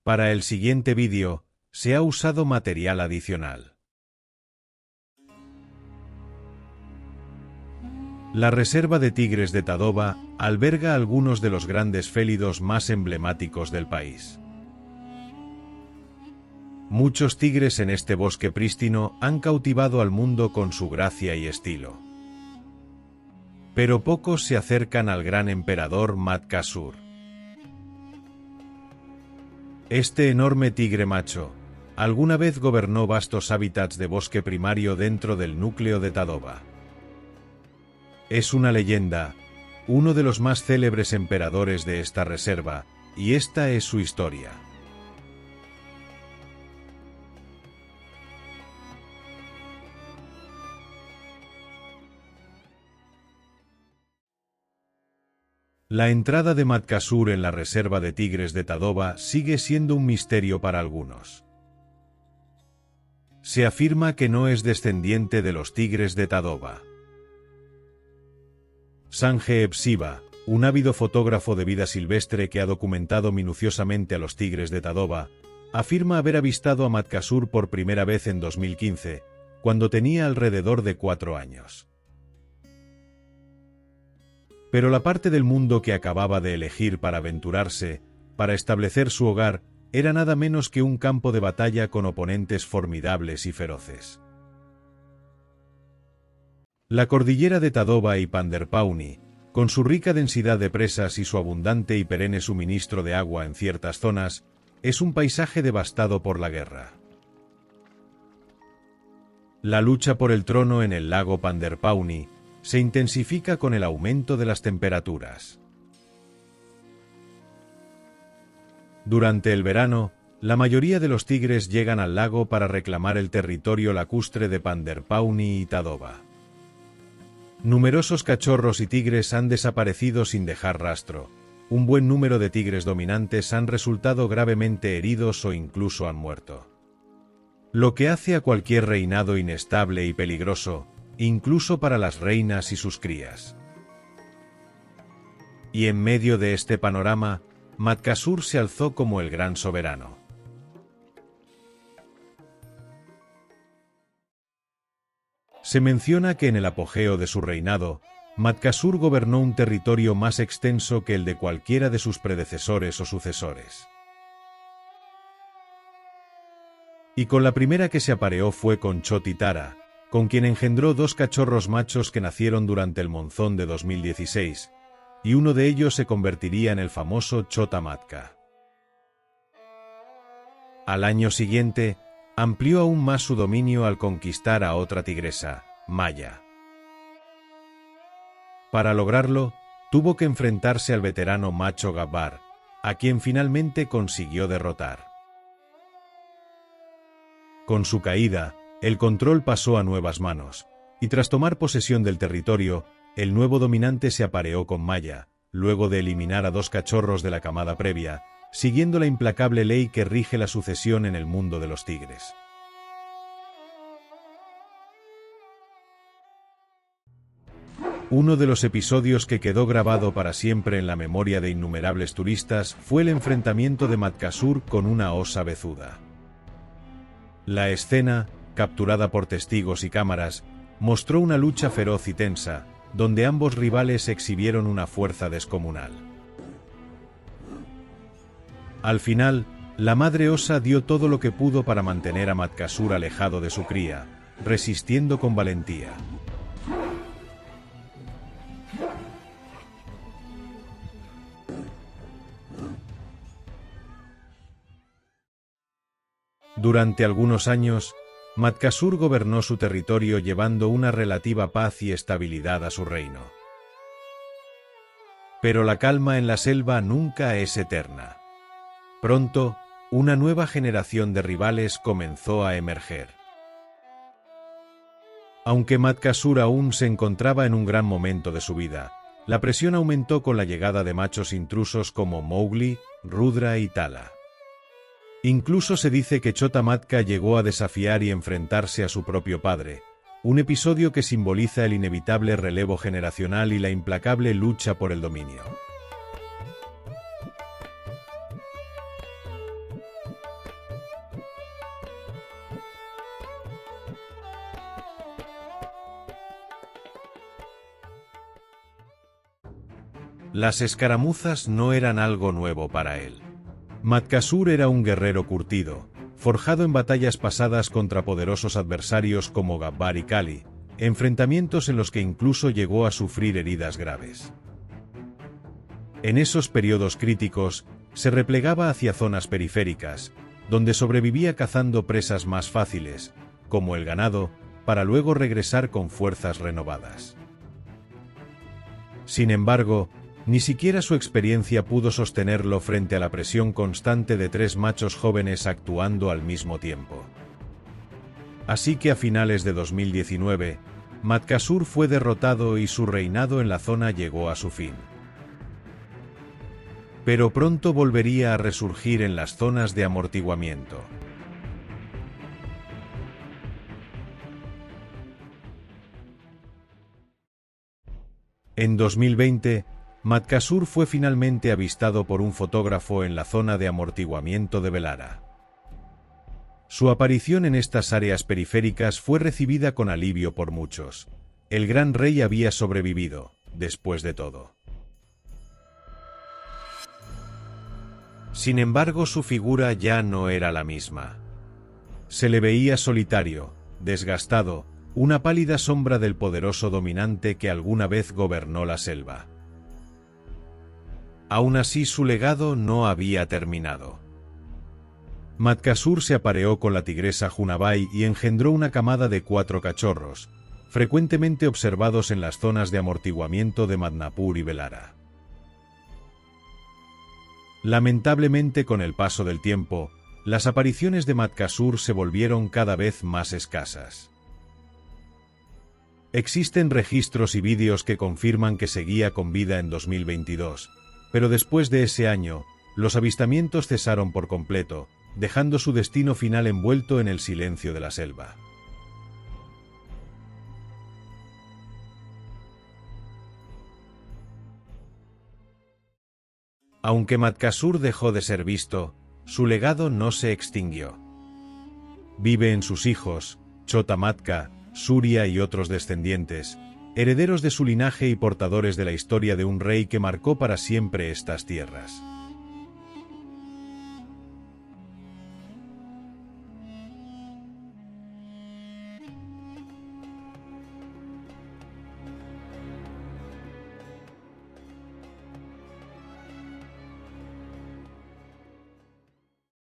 Para el siguiente vídeo, se ha usado material adicional. La reserva de tigres de Tadoba alberga algunos de los grandes félidos más emblemáticos del país. Muchos tigres en este bosque prístino han cautivado al mundo con su gracia y estilo. Pero pocos se acercan al gran emperador Matkasur. Este enorme tigre macho alguna vez gobernó vastos hábitats de bosque primario dentro del núcleo de Tadoba. Es una leyenda, uno de los más célebres emperadores de esta reserva, y esta es su historia. La entrada de Matkasur en la reserva de tigres de Tadoba sigue siendo un misterio para algunos. Se afirma que no es descendiente de los tigres de Tadoba. Sanjay Epsiba, un ávido fotógrafo de vida silvestre que ha documentado minuciosamente a los tigres de Tadoba, afirma haber avistado a Matkasur por primera vez en 2015, cuando tenía alrededor de 4 años. Pero la parte del mundo que acababa de elegir para aventurarse, para establecer su hogar, era nada menos que un campo de batalla con oponentes formidables y feroces. La cordillera de Tadoba y Panderpauni, con su rica densidad de presas y su abundante y perenne suministro de agua en ciertas zonas, es un paisaje devastado por la guerra. La lucha por el trono en el lago Panderpauni se intensifica con el aumento de las temperaturas. Durante el verano, la mayoría de los tigres llegan al lago para reclamar el territorio lacustre de Panderpauni y Tadoba. Numerosos cachorros y tigres han desaparecido sin dejar rastro. Un buen número de tigres dominantes han resultado gravemente heridos o incluso han muerto. Lo que hace a cualquier reinado inestable y peligroso, incluso para las reinas y sus crías. Y en medio de este panorama, Matkasur se alzó como el gran soberano. Se menciona que en el apogeo de su reinado, Matkasur gobernó un territorio más extenso que el de cualquiera de sus predecesores o sucesores. Y con la primera que se apareó fue con Chotitara, con quien engendró 2 cachorros machos que nacieron durante el monzón de 2016, y uno de ellos se convertiría en el famoso Chotamatka. Al año siguiente, amplió aún más su dominio al conquistar a otra tigresa, Maya. Para lograrlo, tuvo que enfrentarse al veterano macho Gabbar, a quien finalmente consiguió derrotar. Con su caída, el control pasó a nuevas manos, y tras tomar posesión del territorio, el nuevo dominante se apareó con Maya, luego de eliminar a 2 cachorros de la camada previa, siguiendo la implacable ley que rige la sucesión en el mundo de los tigres. Uno de los episodios que quedó grabado para siempre en la memoria de innumerables turistas fue el enfrentamiento de Matkasur con una osa bezuda. La escena, capturada por testigos y cámaras, mostró una lucha feroz y tensa, donde ambos rivales exhibieron una fuerza descomunal. Al final, la madre osa dio todo lo que pudo para mantener a Matkasur alejado de su cría, resistiendo con valentía. Durante algunos años, Matkasur gobernó su territorio llevando una relativa paz y estabilidad a su reino. Pero la calma en la selva nunca es eterna. Pronto, una nueva generación de rivales comenzó a emerger. Aunque Matkasur aún se encontraba en un gran momento de su vida, la presión aumentó con la llegada de machos intrusos como Mowgli, Rudra y Tala. Incluso se dice que Chotamatka llegó a desafiar y enfrentarse a su propio padre, un episodio que simboliza el inevitable relevo generacional y la implacable lucha por el dominio. Las escaramuzas no eran algo nuevo para él. Matkasur era un guerrero curtido, forjado en batallas pasadas contra poderosos adversarios como Gabbar y Kali, enfrentamientos en los que incluso llegó a sufrir heridas graves. En esos periodos críticos, se replegaba hacia zonas periféricas, donde sobrevivía cazando presas más fáciles, como el ganado, para luego regresar con fuerzas renovadas. Sin embargo, ni siquiera su experiencia pudo sostenerlo frente a la presión constante de 3 machos jóvenes actuando al mismo tiempo. Así que a finales de 2019, Matkasur fue derrotado y su reinado en la zona llegó a su fin. Pero pronto volvería a resurgir en las zonas de amortiguamiento. En 2020, Matkasur fue finalmente avistado por un fotógrafo en la zona de amortiguamiento de Velara. Su aparición en estas áreas periféricas fue recibida con alivio por muchos. El gran rey había sobrevivido, después de todo. Sin embargo, su figura ya no era la misma. Se le veía solitario, desgastado, una pálida sombra del poderoso dominante que alguna vez gobernó la selva. Aún así, su legado no había terminado. Matkasur se apareó con la tigresa Junabai y engendró una camada de 4 cachorros, frecuentemente observados en las zonas de amortiguamiento de Madnapur y Velara. Lamentablemente, con el paso del tiempo, las apariciones de Matkasur se volvieron cada vez más escasas. Existen registros y vídeos que confirman que seguía con vida en 2022, pero después de ese año, los avistamientos cesaron por completo, dejando su destino final envuelto en el silencio de la selva. Aunque Matkasur dejó de ser visto, su legado no se extinguió. Vive en sus hijos, Chota Matka, Surya y otros descendientes, herederos de su linaje y portadores de la historia de un rey que marcó para siempre estas tierras.